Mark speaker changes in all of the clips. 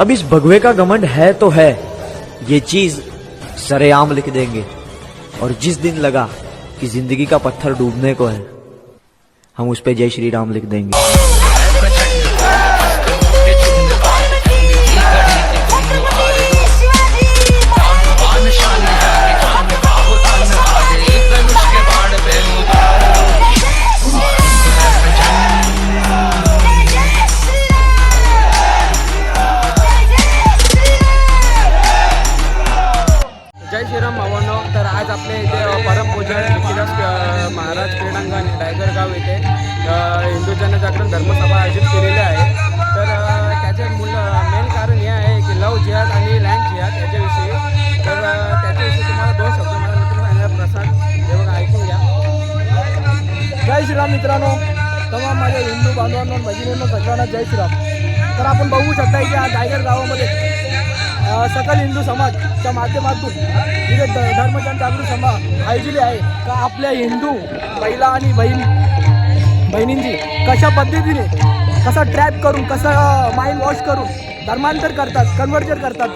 Speaker 1: अब इस भगवे का घमंड है तो है, ये चीज सरेआम लिख देंगे। और जिस दिन लगा कि जिंदगी का पत्थर डूबने को है, हम उस पे जय श्री राम लिख देंगे।
Speaker 2: जय श्रीराम भावांनो. तर आज आपल्या इथे परमपूज्य तुळशीदास महाराज क्रीडांगण टायगरगाव येथे हिंदू जनजागरण धर्मसभा आयोजित केलेली आहे. तर त्याचे मेन कारण हे आहे की लव जिहाद आणि लँड जिहाद याच्याविषयी. तर त्याच्याविषयी तुम्हाला दोन शब्द मला मित्र सांगणार. प्रसाद हे बघा ऐकून घ्या.
Speaker 3: जय श्रीराम मित्रांनो, तमाम माझ्या हिंदू बांधवांना भगिनींना सगळ्यांना जय श्रीराम. तर आपण बघू शकता की आज टायगर गावामध्ये सकल हिंदू समाजच्या माध्यमातून इथे धर्मजनजागृती सभा आयोजित आहे. का आपल्या हिंदू महिला आणि बहिणींची कशा पद्धतीने कसं ट्रॅप करून कसं माइंड वॉश करून धर्मांतर करतात, कन्व्हर्जन करतात,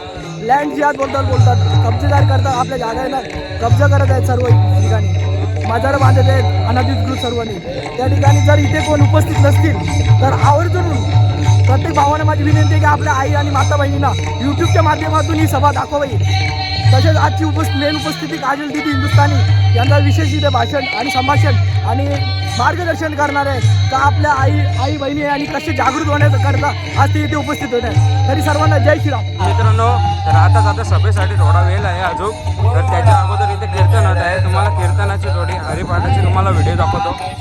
Speaker 3: लँड जिहाद बोलतात, कब्जेदार करतात, आपल्या जागांना कब्जा करत आहेत. सर्व ठिकाणी माजारं बांधत आहेत अनधिकृत सर्वांनी. त्या ठिकाणी जर इथे कोण उपस्थित नसतील तर आवर्जून प्रत्येक भावाने माझी विनंती आहे की आपल्या आई आणि माता बहिणींना यूट्यूबच्या माध्यमातून ही सभा दाखवावी. तसेच आजची मेन उपस्थिती काजल दीदी हिंदुस्तानी यांचा विशेष इथे भाषण आणि संभाषण आणि मार्गदर्शन करणार आहे. का आपल्या आई बहिणी आणि कसे जागृत होण्याकरता आज ते इथे उपस्थित होत आहेत. तरी सर्वांना जय श्रीराम.
Speaker 2: मित्रांनो, तर आता सभेसाठी थोडा वेळ आहे अजून. तर त्याच्या अगोदर इथे कीर्तन होत आहे. तुम्हाला कीर्तनाची थोडी हरिपाठाची तुम्हाला व्हिडिओ दाखवतो.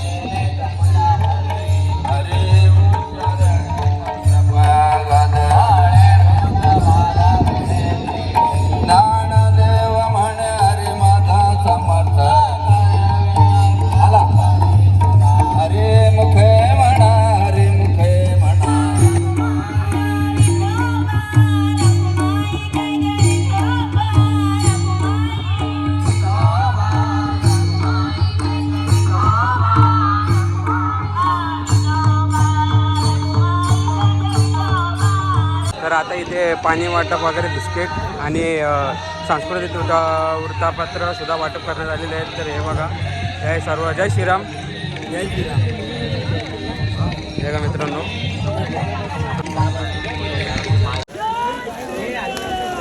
Speaker 2: तर आता इथे पाणी वाटप वगैरे बिस्किट आणि सांस्कृतिक वृत्तपत्र सुद्धा वाटप करण्यात आलेले आहेत. तर हे बघा, हे सर्व जय श्रीराम.
Speaker 3: जय श्रीराम.
Speaker 2: हे का मित्रांनो,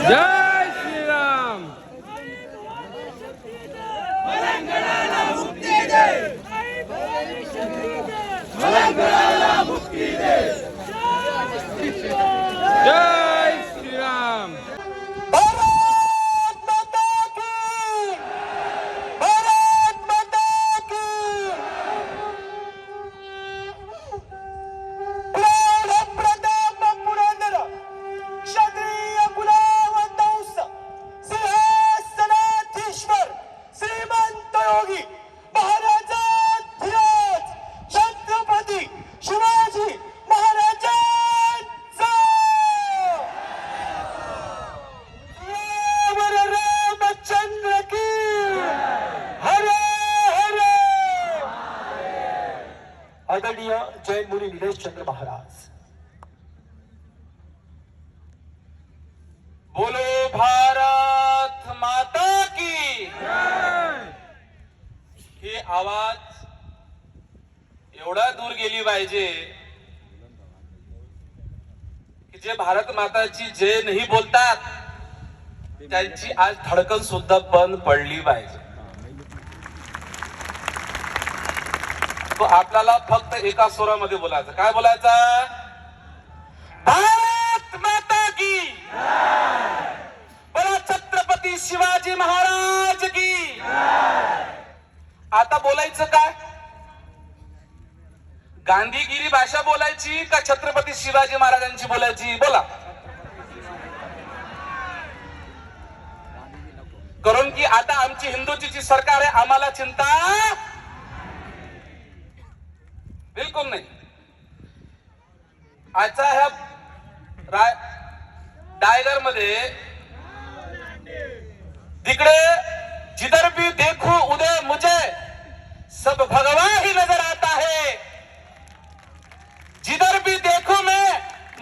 Speaker 2: जय श्रीराम. जय श्रीराम.
Speaker 4: आदरणीय जैन मुनी निलेश चंद्र महाराज. बोलो भारत माता की. ही आवाज एवढा दूर गेली पाहिजे की जे भारत माताची जय नाही बोलतात त्यांची आज धडकन सुद्धा बंद पडली पाहिजे. तो आपल्याला फक्त एका स्वरामध्ये बोलायचं. काय बोलायचं? भारत माता की. बोला छत्रपती शिवाजी महाराज की. आता बोलायचं काय? गांधीगिरी भाषा बोलायची का छत्रपती शिवाजी महाराजांची बोलायची? बोला. कारण की आता आमची हिंदूची जी सरकार आहे, आम्हाला चिंता बिल्कुल नहीं. आजचा ह्या टायगर मध्ये तिकडे जिधर भी देखो उधर मुझे सब भगवान ही नजर आता है. जिधर भी देखो मैं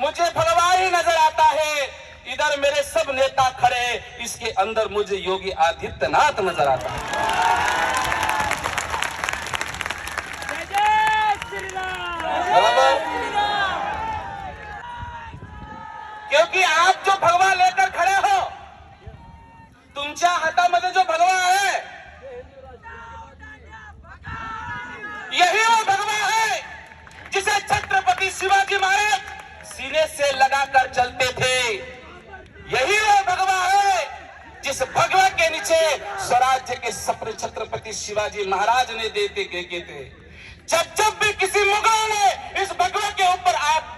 Speaker 4: मुझे भगवान ही नजर आता है. इधर मेरे सब नेता खड़े हैं, इसके अंदर मुझे योगी आदित्यनाथ नजर आता है। बराबर? क्योंकि आप जो भगवा लेकर खड़े हो, तुमच्या हातामध्ये जो भगवा आहे, यही वो भगवा है जिसे छत्रपति शिवाजी महाराज सीने से लगाकर चलते थे। यही वो भगवा है जिस भगवा के नीचे स्वराज्य के सपने छत्रपति शिवाजी महाराज ने देते के थे। जब जब भी किसी मुगल ने इस भगवा के ऊपर आप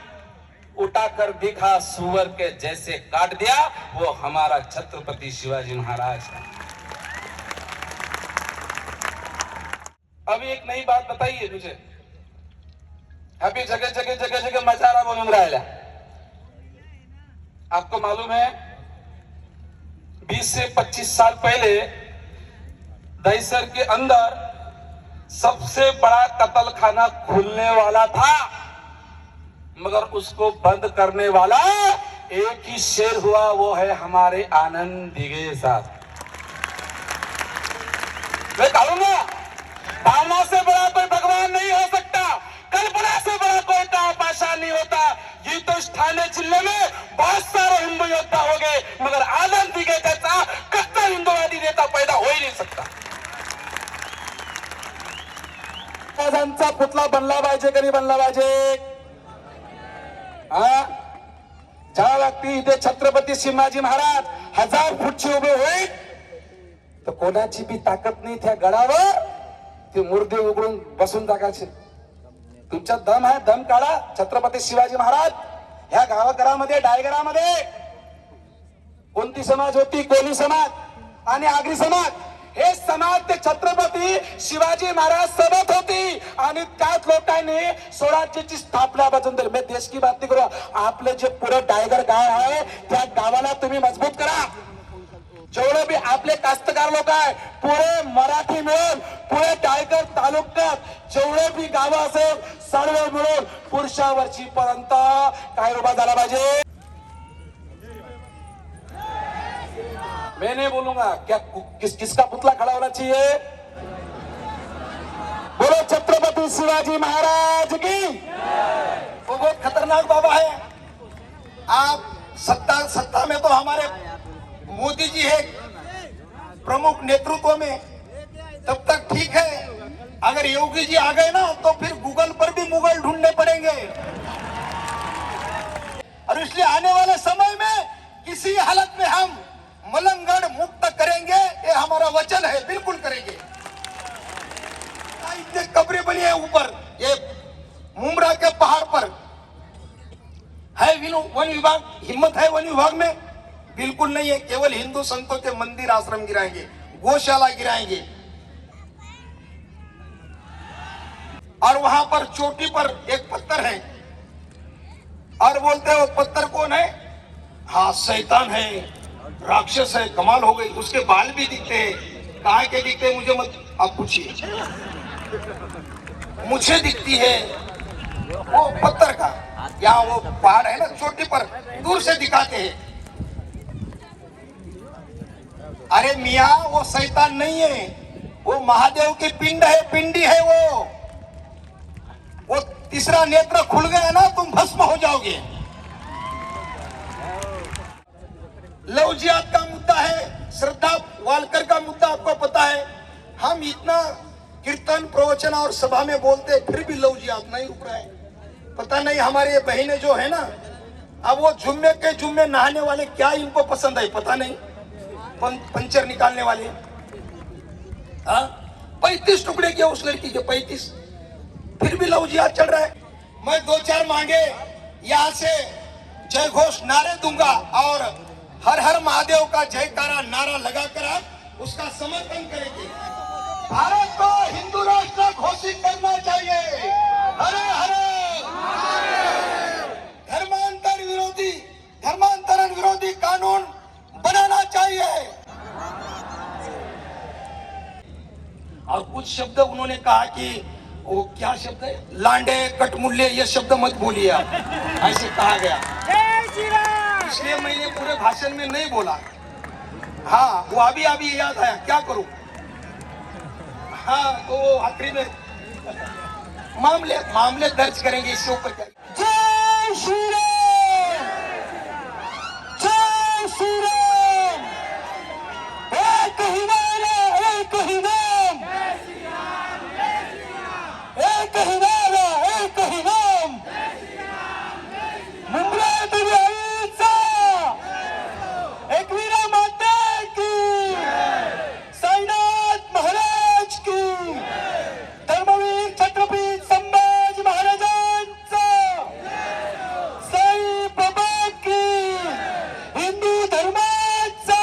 Speaker 4: उठाकर दिखा, सुअर के जैसे काट दिया, वो हमारा छत्रपति शिवाजी महाराज है। अभी एक नई बात बताइए मुझे, अभी जगह जगह जगह जगह मजारा बनून राहिला। आपको मालूम है 20 से 25 साल पहले दहीसर के अंदर सबसे बड़ा कत्ल खाना खुलने वाला था, मगर उसको बंद करने वाला एक ही शेर हुआ, वो है हमारे आनंद दिघे साहब। मैं कहूंगा भावना से बड़ा कोई भगवान नहीं हो सकता, कल्पना से बड़ा कोई पाषाण नहीं होता। ये तो इस ठाणे जिले में बहुत सारे हिंदू योद्धा हो गए, मगर आनंद दिघे जैसा कट्टर हिंदुवादी नेता पैदा हो ही नहीं सकता। महाराजांचा पुतळा बनला पाहिजे की नाही बनला पाहिजे? ज्या व्यक्ती इथे छत्रपती शिवाजी महाराज 1000 फूटचे उभे होईल, तर कोणाची बी ताकद नाही त्या गडावर ते मुर्दे उघडून बसून टाकायचे। तुमचा दम आहे, दम काढा। छत्रपती शिवाजी महाराज ह्या गावाघरामध्ये डायगरामध्ये कोणती समाज होती? कोली समाज आणि आगरी समाज। हे समाज ते छत्रपती शिवाजी महाराज सोबत होती आणि त्याच लोकांनी स्वराज्याची स्थापना बजून दिली। मैं देश की बात नहीं करू, आपले जे पुरे डायगर गाव आहे त्या गावाला तुम्ही मजबूत करा। जेवढे भी आपले कास्तकार लोक आहे, पुरे मराठी मिळून पुरे डायगर तालुक्यात जेवढे भी गाव असेल सर्व मिळून पुढच्या वर्षीपर्यंत काय उभा झाला पाहिजे। मैं नहीं बोलूंगा क्या किसका पुतला खड़ा होना चाहिए। बोलो छत्रपति शिवाजी महाराज की। वो बहुत खतरनाक बाबा है। आप सत्ता में तो हमारे मोदी जी है प्रमुख नेतृत्व में, तब तक ठीक है। अगर योगी जी आ गए ना तो फिर गूगल पर भी मुगल ढूंढने पड़ेंगे। और इसलिए आने वाले समय में किसी हालत में हम मलंगड़ मुक्त करेंगे, ये हमारा वचन है, बिल्कुल करेंगे। इतने कब्रें बनी है ऊपर, ये मुमरा के पहाड़ पर है वन विभाग। हिम्मत है वन विभाग में? बिल्कुल नहीं है। केवल हिंदू संतों के मंदिर आश्रम गिराएंगे, गौशाला गिराएंगे। और वहां पर चोटी पर एक पत्थर है और बोलते हैं वो पत्थर कौन है? हाँ, शैतान है, राक्षस है। कमाल हो गई। उसके बाल भी दिखते हैं। कहाँ के दिखते हैं मुझे मत आप पूछिए, मुझे दिखती है वो पत्थर का। यहाँ वो पहाड़ है ना चोटी पर, दूर से दिखाते हैं। अरे मियाँ, वो शैतान नहीं है, वो महादेव की पिंड है, पिंडी है। वो तीसरा नेत्र खुल गया ना, तुम भस्म हो जाओगे। लव जिहाद का मुद्दा है, श्रद्धा वालकर का मुद्दा आपको पता है। हम इतना कीर्तन प्रवचन और सभा में बोलते फिर भी लव जिहाद नहीं रुक रहा है। पता नहीं हमारे बहनें जो है ना, अब वो जुम्मे के जुम्मे नहाने वाले क्या इनको पसंद है पता नहीं, पंचर निकालने वाले। 35 टुकड़े किए उस लड़की के, 35, फिर भी लव जिहाद चल रहा है। मैं 2-4 मांगे यहाँ से जय घोष नारे दूंगा और हर हर महादेव का जयकारा नारा लगाकर आप उसका समर्थन करेंगे। भारत को हिंदू राष्ट्र घोषित करना चाहिए। हरे हरे धर्मांतरण विरोधी कानून बनाना चाहिए। और कुछ शब्द उन्होंने कहा कि वो क्या शब्द है, लांडे कटमुल्ले, ये शब्द मत बोलिए आप, ऐसे कहा गया। इसलिए मैंने पूरे भाषण में नहीं बोला। हाँ, वो अभी याद आया, क्या करूं। हाँ, तो आखिरी में मामले दर्ज करेंगे इससे ऊपर क्या। जय श्री राम, जय श्री राम, एक ही नारा, एक ही नाम, एक ही नारा, एक ही नाम, मुंबई दिव्यांचा एकवीरा माता की, साईनाथ महाराज की, धर्मवीर छत्रपती संभाजी महाराजांचा, साई बाबा की, हिंदू धर्माचा।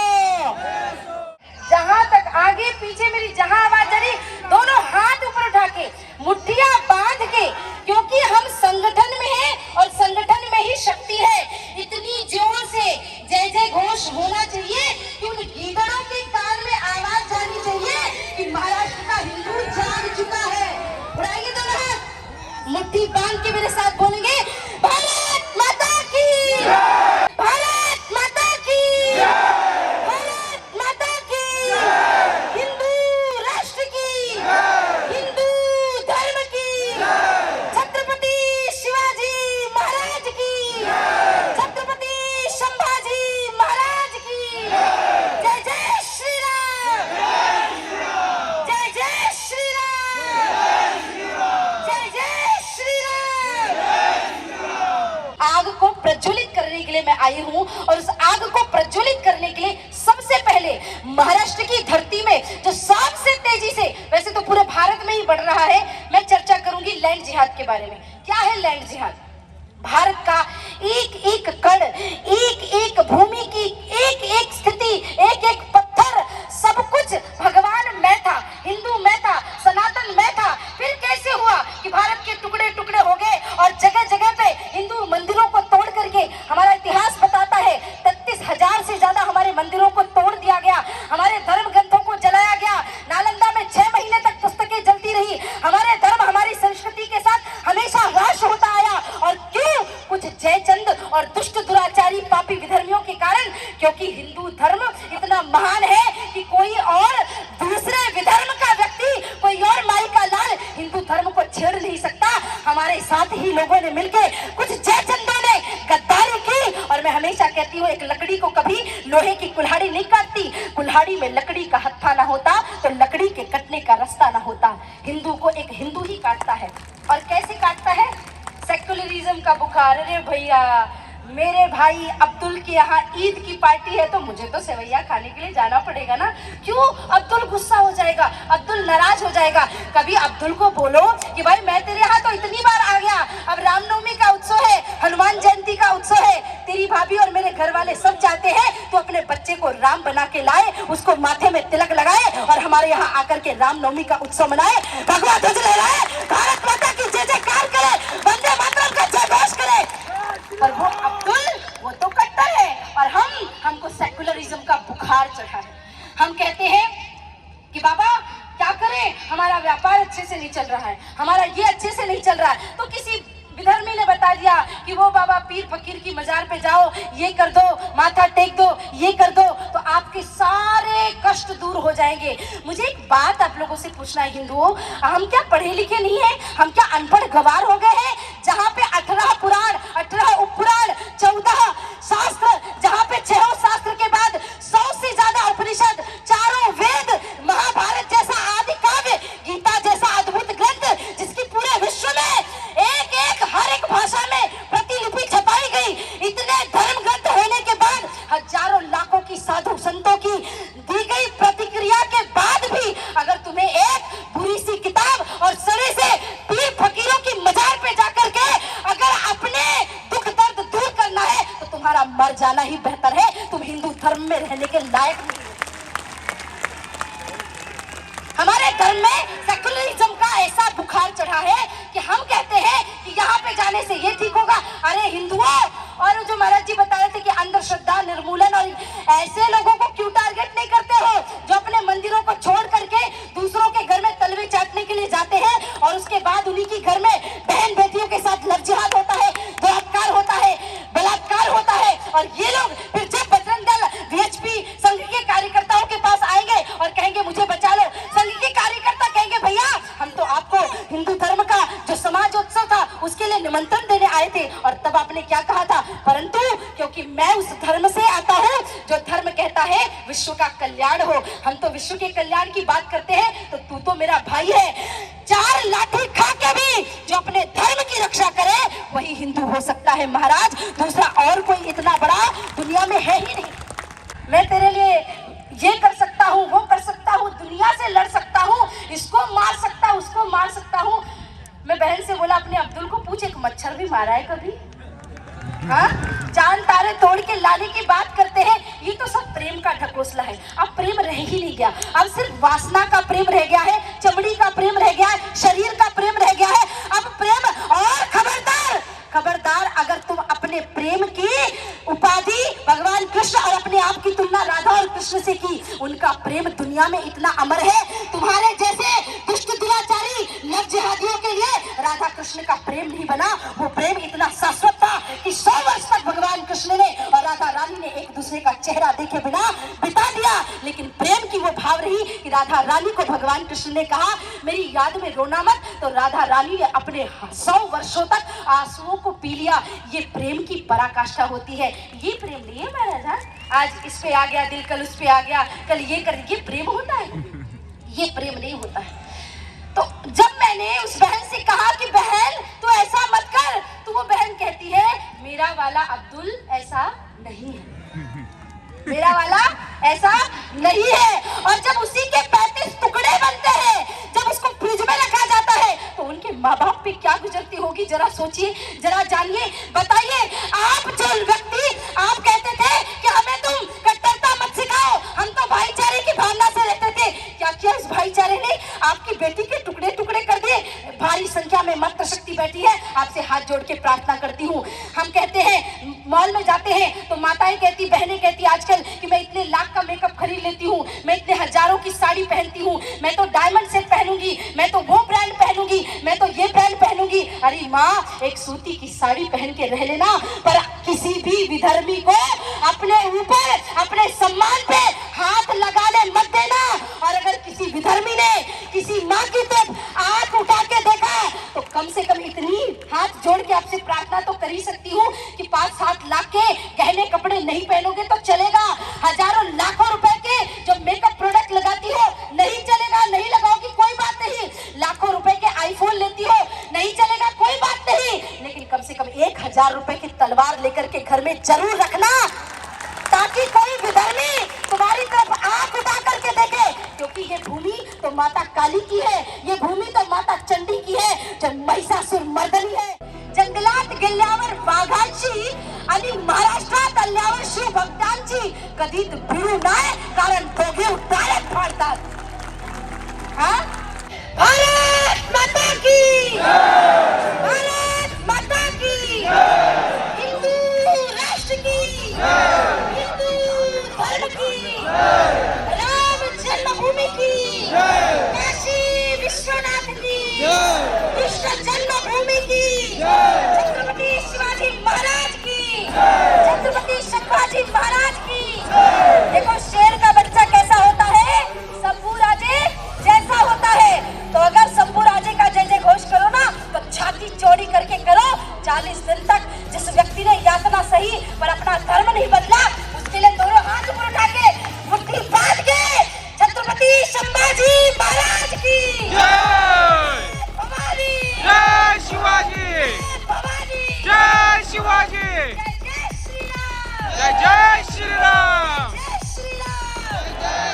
Speaker 5: जहाँ तक आगे पीछे मेरी जहाँ आवाज आ रही, दोनों हाथ ऊपर उठा के, मुट्ठियां बांध के, क्योंकि हम संगठन में हैं और संगठन में ही शक्ति है। इतनी जोर से जय जय घोष होना चाहिए कि उन गीदड़ों के कान में आवाज जानी चाहिए कि महाराष्ट्र का हिंदू जाग चुका है। उड़ाइए दोनों हाथ, मुट्ठी बांध के मेरे साथ बोलेंगे, भारत माता की, भारत माता की, भारत माता की, हिंदू राष्ट्र की, हिंदू धर्म की, छत्रपति शिवाजी महाराज की, छत्रपति संभाजी महाराज की, जय जय श्री राम, जय जय श्री राम, जय जय श्री राम। आग को प्रज्वलित करने के लिए मैं आई हूँ और उस आग को प्रज्वलित करने के लिए सबसे पहले महाराष्ट्र की धरती में जो सबसे तेजी से, वैसे तो पूरे भारत में ही बढ़ रहा है, मैं चर्चा करूंगी लैंड जिहाद के बारे में। क्या है लैंड जिहाद? भारत का एक एक कण, एक एक भूमि की एक एक स्थिति, एक एक पत्थर, सब कुछ भगवान मैं था, हिंदू मैं था, सनातन मैं था। फिर कैसे हुआ कि भारत के टुकड़े टुकड़े हो गए और जगह जगह पे हिंदू मंदिरों को तोड़ करके, हमारा इतिहास बताता है 33,000 से ज्यादा हमारे मंदिरों को तोड़ दिया गया, हमारे धर्म ग्रंथों को जलाया गया, नालंदा में 6 महीने तक पुस्तकें जलती रही, हमारे धर्म हमारी संस्कृति के साथ हमेशा ह्रास होता आया। और क्यों? कुछ जयचंद और दुष्ट दुराचारी पापी विधर्मियों के कारण, क्योंकि हिंदू धर्म इतना महान है कि कोई और दूसरे विधर्म का व्यक्ति, कोई और माई का लाल हिंदू धर्म को छेड़ नहीं सकता। हमारे साथ ही लोगों ने मिलकर, कुछ जयचंदों ने गद्दारी की। और मैं हमेशा कहती हूँ, एक लकड़ी को कभी लोहे की कुल्हाड़ी नहीं काटती। कुल्हाड़ी में लकड़ी का हत्था ना होता तो लकड़ी के कटने का रास्ता ना होता। हिंदू को एक हिंदू ही काटता है। और कैसे काटता है? सेक्युलरिज्म का बुखार। अरे भैया, मेरे भाई अब्दुल के यहाँ ईद की पार्टी है तो मुझे तो सेवैया खाने के लिए जाना पड़ेगा ना। क्यों? अब्दुल गुस्सा हो जाएगा, अब्दुल नाराज हो जाएगा। कभी अब्दुल को बोलो कि भाई मैं तेरे यहाँ तो इतनी बार आ गया, अब रामनवमी का उत्सव है, हनुमान जयंती का उत्सव है, तेरी भाभी और मेरे घर वाले सब चाहते हैं तो अपने बच्चे को राम बना के लाए, उसको माथे में तिलक लगाए और हमारे यहाँ आकर के रामनवमी का उत्सव मनाए, भगवा ध्वज लहराए, भारत माता की जय जयकार करे, वंदे मातरम का जयघोष करे। और वो अब्दुल, वो तो कट्टर है और हमको सेक्युलरिज्म का बुखार चढ़ा है। हम कहते हैं कि बाबा क्या करें, हमारा व्यापार अच्छे से नहीं चल रहा है, हमारा ये अच्छे से नहीं चल रहा है। तो किसी विधर्मी ने बता दिया कि वो बाबा पीर फकीर की मजार पे जाओ, ये कर दो, माथा टेक दो, ये कर दो, तो आपके सारे कष्ट दूर हो जाएंगे। मुझे एक बात आप लोगों से पूछना है हिंदुओं, हम क्या पढ़े लिखे नहीं है? हम क्या अनपढ़ गवार हो गए हैं? जहाँ पे 18 पुराण, 18 उपपुराण, 14 शास्त्र, जहाँ पे 6 शास्त्र के बाद 100 से ज्यादा उपनिषद, 4 वेद, महाभारत जैसा आदि काव्य, गीता जैसा अद्भुत ग्रंथ, जिसकी पूरे विश्व में एक एक हर एक भाषा में प्रतिलिपि छपाई गई, इतने धर्म ग्रंथ होने के बाद, हजारों लाखों की साधु संतों की दी गई प्रतिक्रिया के बाद भी अगर तुम्हें एक बुरी सी किताब और सड़े से पीर फकीरों की मजार पे जाकर के अगर अपने दुख दर्द दूर करना है तो तुम्हारा मर जाना ही बेहतर है। तुम हिंदू धर्म में रहने के लायक नहीं। हमारे धर्म में सेक्युलरिज्म का ऐसा बुखार चढ़ा है कि हम कहते हैं कि यहाँ पे जाने से ये ठीक होगा। अरे हिंदुओं, और जो महाराज जी बता रहे थे कि अंधश्रद्धा निर्मूलन, और ऐसे लोगों को क्यों टारगेट नहीं करते हो जो अपने मंदिरों को छोड़ करके दूसरों के घर में तलवे चाटने के लिए जाते हैं और उसके बाद उन्हीं के घर में बहन बेटियों के साथ लव जिहाद होता है, दुरात्कार होता है, बलात्कार होता है। और ये लोग उस धर्म से आता हूँ जो धर्म कहता है विश्व का कल्याण हो। हम तो विश्व के कल्याण की बात करते हैं तो तू तो मेरा भाई है। 4 लाठी खा के भी जो अपने धर्म की रक्षा करे वही हिंदू हो सकता है महाराज। दूसरा और कोई इतना बड़ा दुनिया में है ही नहीं। मैं तेरे लिए ये कर सकता हूँ, वो कर सकता हूँ, दुनिया से लड़ सकता हूँ, इसको मार सकता हूँ, उसको मार सकता हूँ। मैं बहन से बोला अपने अब्दुल को पूछ, एक मच्छर भी मारा है कभी? हाँ, चांद तारे तोड़ के लाने की बात करते हैं। ये तो सब प्रेम का ढकोसला है। अब प्रेम रह ही नहीं गया, अब सिर्फ वासना का प्रेम रह गया है, चमड़ी का प्रेम रह गया है, शरीर का प्रेम रह गया है। अब प्रेम, और खबरदार खबरदार, अगर तुम अपने प्रेम की उपाधि भगवान कृष्ण और अपने आप की तुलना राधा और कृष्ण से की, उनका प्रेम दुनिया में इतना अमर है। तुम्हारे जैसे दुष्ट दुराचारी नर जिहादियों के लिए राधा कृष्ण का प्रेम नहीं बना। वो प्रेम इतना शाश्वत था कि 100 वर्ष तक भगवान कृष्ण ने और राधा रानी ने एक दूसरे का चेहरा देखे बिना बिता दिया। लेकिन प्रेम की वो भाव रही कि राधा रानी को भगवान कृष्ण ने कहा मेरी याद में रोना मत, तो राधा रानी ने अपने 100 वर्षों तक आंसुओं को पी लिया। ये प्रेम की पराकाष्ठा होती है। ये प्रेम नहीं है महाराज, आज इस पे आ गया दिल, कल उस पे आ गया, कल ये कर, ये प्रेम होता है? ये प्रेम नहीं होता है। तो जब मैंने उस बहन से कहा कि बहन तू ऐसा मत कर, तो वो बहन कहती है मेरा वाला अब्दुल ऐसा नहीं है, मेरा वाला ऐसा नहीं है। और जब उसी के 35 टुकड़े बनते हैं, जब उसको फ्रिज में रखा जाता है, तो उनके माँ बाप पे क्या गुजरती होगी, जरा सोचिए, जरा जानिए, बताइए। आप जो व्यक्ति आप कहते थे कि हमें तुम कट्टरता मत सिखाओ, हम तो भाईचारे की भावना से रहते थे, क्या किया इस भाईचारे ने? आपकी बेटी के टुकड़े टुकड़े कर दिए। भारी संख्या में मातृ शक्ति बैठी है, आपसे हाथ जोड़ के प्रार्थना करती हूँ। हम कहते हैं मॉल में जाते हैं तो माताएं कहती, बहनें कहती आजकल कि मैं इतने लाख का मेकअप खरीद लेती हूँ, मैं इतने हजारों की साड़ी पहनती हूँ, मैं तो डायमंड सेट पहनूंगी, मैं तो वो ब्रांड पहनूंगी, मैं तो ये ब्रांड पहनूंगी। अरे माँ, एक सूती की साड़ी पहन के रह लेना, पर किसी भी विधर्मी को अपने ऊपर, अपने सम्मान पे हाथ लगाने मत देना। और अगर किसी विधर्मी ने किसी माँ की तरफ हाथ उठा के देखा तो कम से कम इतनी हाथ जोड़ के आपसे प्रार्थना तो कर ही सकती हूँ कि 5-7 लाख के गहने कपड़े नहीं पहनोगे तो चलेगा, हजारों लाखों रुपए के जो मेकअप प्रोडक्ट लगाती हो नहीं चलेगा, नहीं लगाओगी कोई बात नहीं, लाखों रुपए के आईफोन लेती हो नहीं चलेगा, कोई बात नहीं, लेकिन कम से कम 1000 रुपए की तलवार लेकर के घर में जरूर रखना, ताकि कोई विधर्मी तुम्हारी तरफ आंख उठा करके देखे। क्योंकि ये भूमि तो माता काली की है, ये भूमि तो माता चंडी की है, जो महिषासुर मर्दनी है। जंगलात गेल्यावर वाघांची आणि महाराष्ट्रात आल्यावर शिव भक्तांची कधीच भिडू नाही, कारण दोघे डायरेक्ट फाडतात। हाँ? भारत माता की, भारत माता की, हिंदू राष्ट्र की, हिंदू धर्म की, राम जन्मभूमि की, काशी विश्वनाथ की, कृष्ण जन्मभूमि की, छत्रपति शिवाजी महाराज की, छत्रपति शिवाजी महाराज की। देखो शेर का बच्चा कैसा होता है, शंभू राजे जैसा होता है। तो अगर शंभू राजे का जय जय घोष करो ना तो छाती चौड़ी करके करो। 40 दिन तक जिस व्यक्ति ने यातना सही पर अपना धर्म नहीं बदला, उसके लिए दोनों हाथ ऊपर उठा के मुट्ठी बांध के छत्रपति संभाजी महाराज की भवानी,
Speaker 2: जय शिवाजी,
Speaker 5: भवानी,
Speaker 2: जय शिवाजी,
Speaker 5: जय श्री राम,
Speaker 2: जय श्री राम,
Speaker 5: जय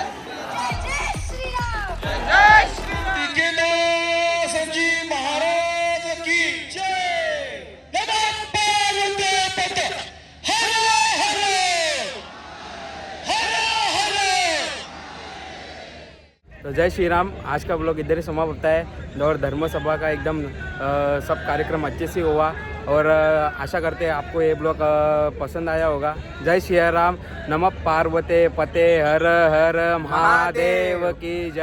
Speaker 5: श्री राम, जय श्री राम।
Speaker 2: जय श्री राम।
Speaker 4: संजी महाराज की जय। लगातार उनके पद हरे हरे हरे हरे।
Speaker 2: तो जय श्री राम। आज का ब्लॉग इधर ही समाप्त होता है और धर्म सभा का एकदम सब कार्यक्रम अच्छे से हुआ और आशा करते हैं आपको ये ब्लॉग पसंद आया होगा। जय श्री राम। नमः पार्वते पते हर हर महादेव की जय।